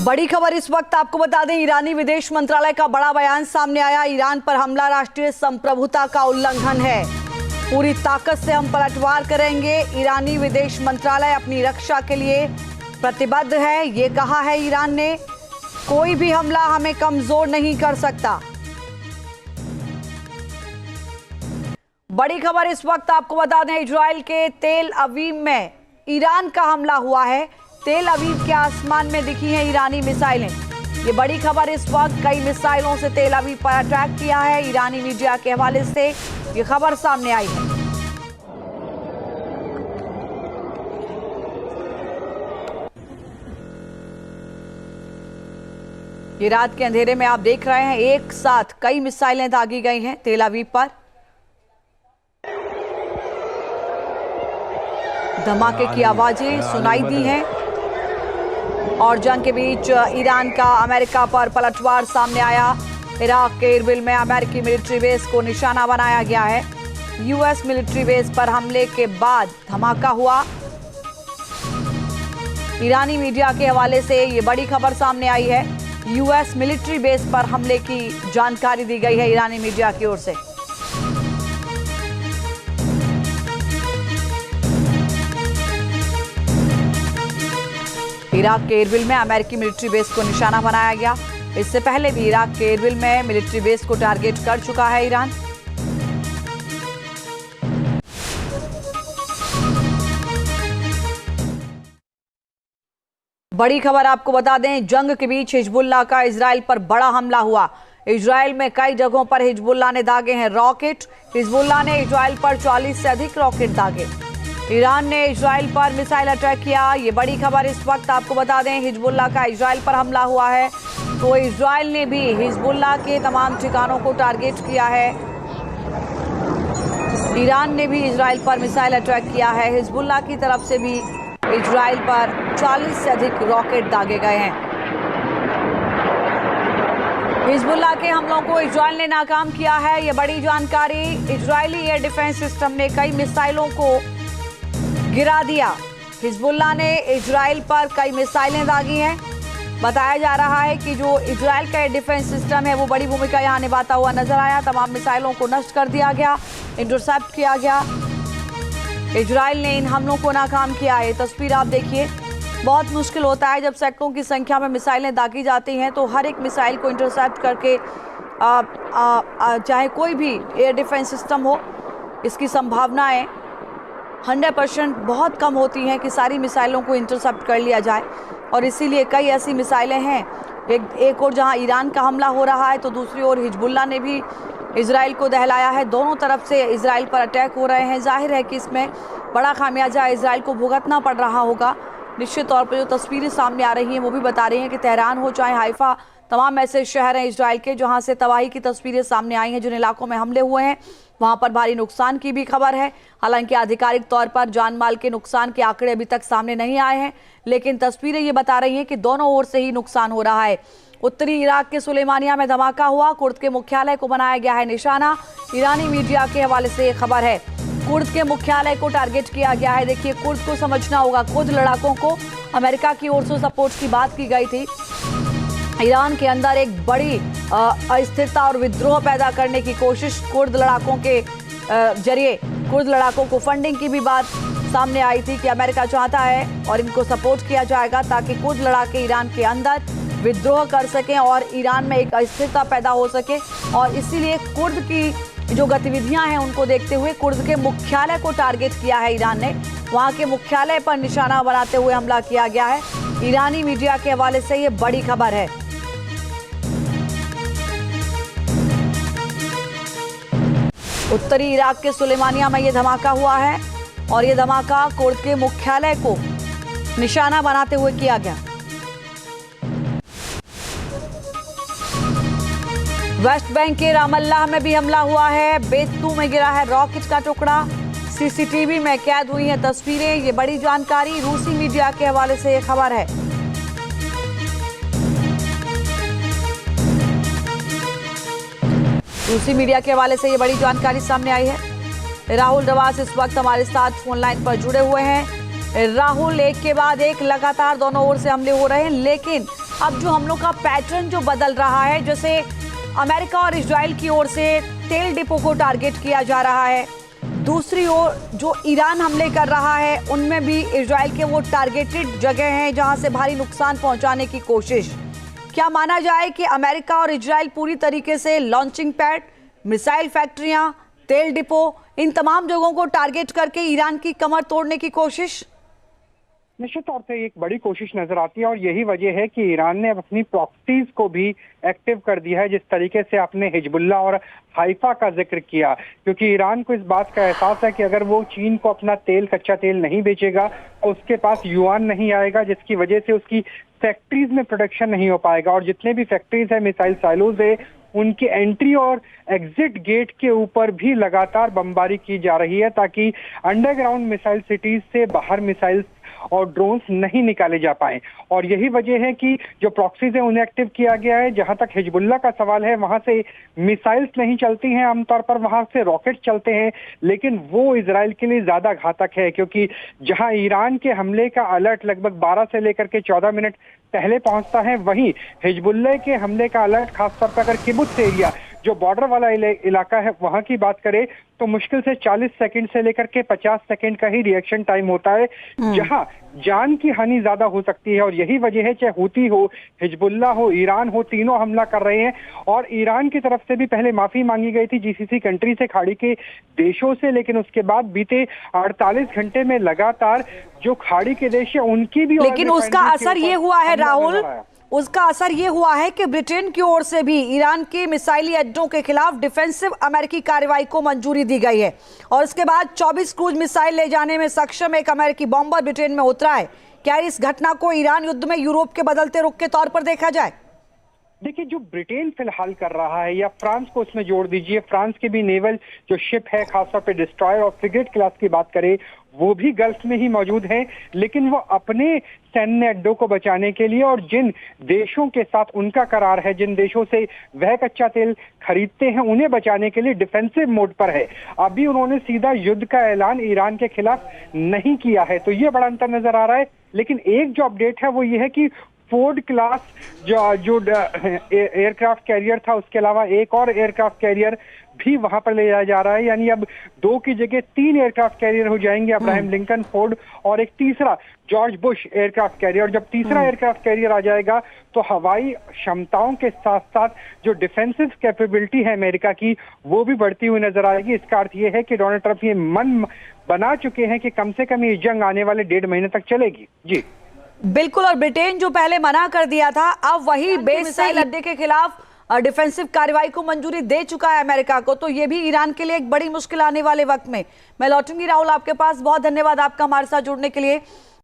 बड़ी खबर इस वक्त आपको बता दें, ईरानी विदेश मंत्रालय का बड़ा बयान सामने आया। ईरान पर हमला राष्ट्रीय संप्रभुता का उल्लंघन है, पूरी ताकत से हम पलटवार करेंगे। ईरानी विदेश मंत्रालय अपनी रक्षा के लिए प्रतिबद्ध है, ये कहा है ईरान ने। कोई भी हमला हमें कमजोर नहीं कर सकता। बड़ी खबर इस वक्त आपको बता दें, इजराइल के तेल अवीव में ईरान का हमला हुआ है। तेल अवीव के आसमान में दिखी हैं ईरानी मिसाइलें। ये बड़ी खबर इस वक्त, कई मिसाइलों से तेल अवीव पर अटैक किया है। ईरानी मीडिया के हवाले से ये खबर सामने आई है। ये रात के अंधेरे में आप देख रहे हैं, एक साथ कई मिसाइलें दागी गई हैं तेल अवीव पर। धमाके की आवाजें सुनाई दी हैं और जंग के बीच ईरान का अमेरिका पर पलटवार सामने आया। इराक के इरबिल में अमेरिकी मिलिट्री बेस को निशाना बनाया गया है। यूएस मिलिट्री बेस पर हमले के बाद धमाका हुआ। ईरानी मीडिया के हवाले से ये बड़ी खबर सामने आई है। यूएस मिलिट्री बेस पर हमले की जानकारी दी गई है ईरानी मीडिया की ओर से। इराक के इरबिल में अमेरिकी मिलिट्री बेस को निशाना बनाया गया। इससे पहले भी इराक के इरबिल में मिलिट्री बेस को टारगेट कर चुका है ईरान। बड़ी खबर आपको बता दें, जंग के बीच हिजबुल्लाह का इजराइल पर बड़ा हमला हुआ। इजराइल में कई जगहों पर हिजबुल्लाह ने दागे हैं रॉकेट। हिजबुल्लाह ने इजराइल पर 40 से अधिक रॉकेट दागे। ईरान ने इजराइल पर मिसाइल अटैक किया। ये बड़ी खबर इस वक्त आपको बता दें, हिजबुल्लाह का इजराइल पर हमला हुआ है, तो इजराइल ने भी हिजबुल्लाह के तमाम ठिकानों को टारगेट किया है। ईरान ने भी इजराइल पर मिसाइल अटैक किया है। हिजबुल्लाह की तरफ से भी इजराइल पर 40 से अधिक रॉकेट दागे गए हैं। हिजबुल्लाह के हमलों को इजराइल ने नाकाम किया है, ये बड़ी जानकारी। इजरायली एयर डिफेंस सिस्टम ने कई मिसाइलों को गिरा दिया। हिजबुल्लाह ने इजराइल पर कई मिसाइलें दागी हैं। बताया जा रहा है कि जो इजराइल का एयर डिफेंस सिस्टम है वो बड़ी भूमिका यहां निभाता हुआ नजर आया। तमाम मिसाइलों को नष्ट कर दिया गया, इंटरसेप्ट किया गया। इजराइल ने इन हमलों को नाकाम किया है। तस्वीर आप देखिए, बहुत मुश्किल होता है जब सैकड़ों की संख्या में मिसाइलें दागी जाती हैं, तो हर एक मिसाइल को इंटरसेप्ट करके चाहे कोई भी एयर डिफेंस सिस्टम हो, इसकी संभावनाएं 100% बहुत कम होती हैं कि सारी मिसाइलों को इंटरसेप्ट कर लिया जाए। और इसीलिए कई ऐसी मिसाइलें हैं, एक और जहां ईरान का हमला हो रहा है तो दूसरी ओर हिजबुल्लाह ने भी इजराइल को दहलाया है। दोनों तरफ से इजराइल पर अटैक हो रहे हैं। जाहिर है कि इसमें बड़ा खामियाजा इजराइल को भुगतना पड़ रहा होगा। निश्चित तौर पर जो तस्वीरें सामने आ रही हैं वो भी बता रही हैं कि तेहरान हो चाहे हाइफा, तमाम ऐसे शहर हैं इजराइल के जहां से तबाही की तस्वीरें सामने आई हैं। जिन इलाकों में हमले हुए हैं वहां पर भारी नुकसान की भी खबर है। हालांकि आधिकारिक तौर पर जान माल के नुकसान के आंकड़े अभी तक सामने नहीं आए हैं, लेकिन तस्वीरें ये बता रही हैं कि दोनों ओर से ही नुकसान हो रहा है। उत्तरी इराक के सुलेमानिया में धमाका हुआ, कुर्द के मुख्यालय को बनाया गया है निशाना। ईरानी मीडिया के हवाले से ये खबर है, कुर्द के मुख्यालय को टारगेट किया गया है। देखिए, कुर्द को समझना होगा, कुर्द लड़ाकों को अमेरिका की ओर से सपोर्ट की बात की गई थी। ईरान के अंदर एक बड़ी अस्थिरता और विद्रोह पैदा करने की कोशिश कुर्द लड़ाकों के जरिए, कुर्द लड़ाकों को फंडिंग की भी बात सामने आई थी कि अमेरिका चाहता है और इनको सपोर्ट किया जाएगा ताकि कुर्द लड़ाके ईरान के अंदर विद्रोह कर सकें और ईरान में एक अस्थिरता पैदा हो सके। और इसीलिए कुर्द की जो गतिविधियां हैं उनको देखते हुए कुर्द के मुख्यालय को टारगेट किया है ईरान ने। वहां के मुख्यालय पर निशाना बनाते हुए हमला किया गया है। ईरानी मीडिया के हवाले से ये बड़ी खबर है। उत्तरी इराक के सुलेमानिया में ये धमाका हुआ है और ये धमाका कुर्द के मुख्यालय को निशाना बनाते हुए किया गया। वेस्ट बैंक के रामल्लाह में भी हमला हुआ है। बेतू में गिरा है रॉकेट का टुकड़ा। सीसीटीवी में कैद हुई हैं तस्वीरें। ये बड़ी जानकारी रूसी मीडिया के हवाले से ये खबर है। रूसी मीडिया के हवाले से ये बड़ी जानकारी सामने आई है। राहुल रवास इस वक्त हमारे साथ फोन लाइन पर जुड़े हुए हैं। राहुल, एक के बाद एक लगातार दोनों ओर से हमले हो रहे हैं, लेकिन अब जो हमलों का पैटर्न जो बदल रहा है, जैसे अमेरिका और इजराइल की ओर से तेल डिपो को टारगेट किया जा रहा है, दूसरी ओर जो ईरान हमले कर रहा है उनमें भी इजराइल के वो टारगेटेड जगह हैं जहां से भारी नुकसान पहुंचाने की कोशिश। क्या माना जाए कि अमेरिका और इजराइल पूरी तरीके से लॉन्चिंग पैड, मिसाइल फैक्ट्रियां, तेल डिपो, इन तमाम जगहों को टारगेट करके ईरान की कमर तोड़ने की कोशिश? निश्चित तौर से एक बड़ी कोशिश नजर आती है और यही वजह है कि ईरान ने अपनी प्रॉक्सीज को भी एक्टिव कर दिया है। जिस तरीके से आपने हिजबुल्ला और हाइफा का जिक्र किया, क्योंकि ईरान को इस बात का एहसास है कि अगर वो चीन को अपना तेल, कच्चा तेल नहीं बेचेगा तो उसके पास युआन नहीं आएगा, जिसकी वजह से उसकी फैक्ट्रीज में प्रोडक्शन नहीं हो पाएगा। और जितने भी फैक्ट्रीज है, मिसाइल साइलोज है, उनके एंट्री और एग्जिट गेट के ऊपर भी लगातार बमबारी की जा रही है ताकि अंडरग्राउंड मिसाइल सिटीज से बाहर मिसाइल्स और ड्रोन्स नहीं निकाले जा पाए। और यही वजह है कि जो प्रॉक्सीज है उन्हें एक्टिव किया गया है। जहां तक हिजबुल्ला का सवाल है, वहां से मिसाइल्स नहीं चलती हैं, आमतौर पर वहां से रॉकेट चलते हैं, लेकिन वो इजराइल के लिए ज्यादा घातक है, क्योंकि जहां ईरान के हमले का अलर्ट लगभग 12 से लेकर के 14 मिनट पहले पहुंचता है, वहीं हिजबुल्ला के हमले का अलर्ट खासतौर पर अगर किबुत्स एरिया, जो बॉर्डर वाला इलाका है, वहां की बात करें तो मुश्किल से 40 सेकंड से लेकर के 50 सेकंड का ही रिएक्शन टाइम होता है, जहां जान की हानि ज्यादा हो सकती है। और यही वजह है, चाहे हूती हो, हिजबुल्ला हो, ईरान हो, तीनों हमला कर रहे हैं। और ईरान की तरफ से भी पहले माफी मांगी गई थी जीसीसी कंट्री से, खाड़ी के देशों से, लेकिन उसके बाद बीते 48 घंटे में लगातार जो खाड़ी के देश है उनकी भी, लेकिन उसका असर ये हुआ है राहुल, उसका असर ये हुआ है कि ब्रिटेन की ओर से भी ईरान के मिसाइली अड्डों के खिलाफ डिफेंसिव अमेरिकी कार्रवाई को मंजूरी दी गई है और उसके बाद 24 क्रूज मिसाइल ले जाने में सक्षम एक अमेरिकी बॉम्बर ब्रिटेन में उतरा है। क्या इस घटना को ईरान युद्ध में यूरोप के बदलते रुख के तौर पर देखा जाए? देखिए, जो ब्रिटेन फिलहाल कर रहा है, या फ्रांस को उसमें जोड़ दीजिए, फ्रांस की भी नेवल जो शिप है, खासतौर पे डिस्ट्रॉयर और फ्रिगेट क्लास की बात करें, वो भी गल्फ में ही मौजूद हैं, लेकिन वो अपने सैन्य अड्डों को बचाने के लिए और जिन देशों के साथ उनका करार है, जिन देशों से वह कच्चा तेल खरीदते हैं, उन्हें बचाने के लिए डिफेंसिव मोड पर है। अभी उन्होंने सीधा युद्ध का ऐलान ईरान के खिलाफ नहीं किया है, तो ये बड़ा अंतर नजर आ रहा है। लेकिन एक जो अपडेट है वो ये है कि फोर्ड क्लास जो एयरक्राफ्ट कैरियर था, उसके अलावा एक और एयरक्राफ्ट कैरियर भी वहां पर ले जाया जा रहा है, यानी अब 2 की जगह 3 एयरक्राफ्ट कैरियर हो जाएंगे, अब्राहम लिंकन, फोर्ड और एक तीसरा जॉर्ज बुश एयरक्राफ्ट कैरियर। और जब तीसरा एयरक्राफ्ट कैरियर आ जाएगा तो हवाई क्षमताओं के साथ साथ जो डिफेंसिव कैपेबिलिटी है अमेरिका की, वो भी बढ़ती हुई नजर आएगी। इसका अर्थ ये है कि डोनाल्ड ट्रंप ये मन बना चुके हैं कि कम से कम ये जंग आने वाले 1.5 महीने तक चलेगी। जी बिल्कुल, और ब्रिटेन जो पहले मना कर दिया था, अब वही बेस मिसाइल अड्डे के खिलाफ डिफेंसिव कार्रवाई को मंजूरी दे चुका है अमेरिका को, तो ये भी ईरान के लिए एक बड़ी मुश्किल आने वाले वक्त में। मैं लौटूंगी राहुल आपके पास, बहुत धन्यवाद आपका हमारे साथ जुड़ने के लिए।